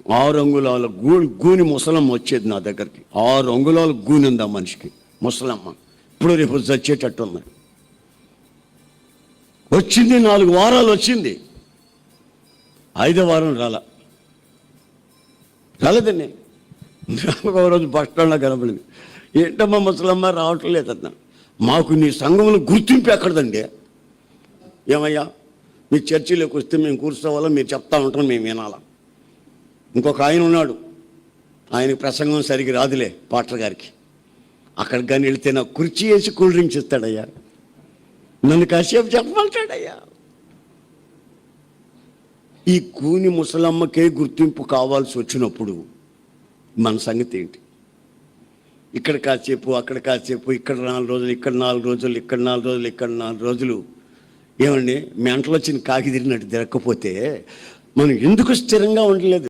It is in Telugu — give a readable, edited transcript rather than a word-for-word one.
6 అంగుళాల గూని ముసలమ్మ వచ్చేది నా దగ్గరికి. 6 అంగుళాల గూని ఉంది ఆ మనిషికి, ముసలమ్మ. ఇప్పుడు రేపు చచ్చేటట్టు ఉంది. వచ్చింది 4 వారాలు వచ్చింది, 5వ వారం రాలేదండి. ఒక రోజు బస్ స్టాండ్లో కనపడింది. ఏంటమ్మా ముసలమ్మ రావట్లేదన్నా. మాకు నీ సంఘంలో గుర్తింపు ఎక్కడదండి. ఏమయ్యా, మీ చర్చిలోకి వస్తే మేము కూర్చోవాలా, మీరు చెప్తా ఉంటాం, మేము వినాలా. ఇంకొక ఆయన ఉన్నాడు, ఆయనకి ప్రసంగం సరిగ్గా రాదులే, పాటర్ గారికి. అక్కడికి కానీ వెళితే నాకు కుర్చీ వేసి కూల్ డ్రింక్స్ ఇస్తాడయ్యా, నన్ను కాసేపు చెప్పమంటాడయ్యా. ఈ కూని ముసలమ్మకే గుర్తింపు కావాల్సి వచ్చినప్పుడు మన సంగతి ఏంటి? ఇక్కడ కాసేపు, అక్కడ కాసేపు, ఇక్కడ 4 రోజులు, ఇక్కడ 4 రోజులు, ఇక్కడ 4 రోజులు, ఇక్కడ 4 రోజులు. ఏమండి, మెంటలు వచ్చిన కాకి తిరిగినట్టు తిరగకపోతే మనం ఎందుకు స్థిరంగా ఉండలేదు?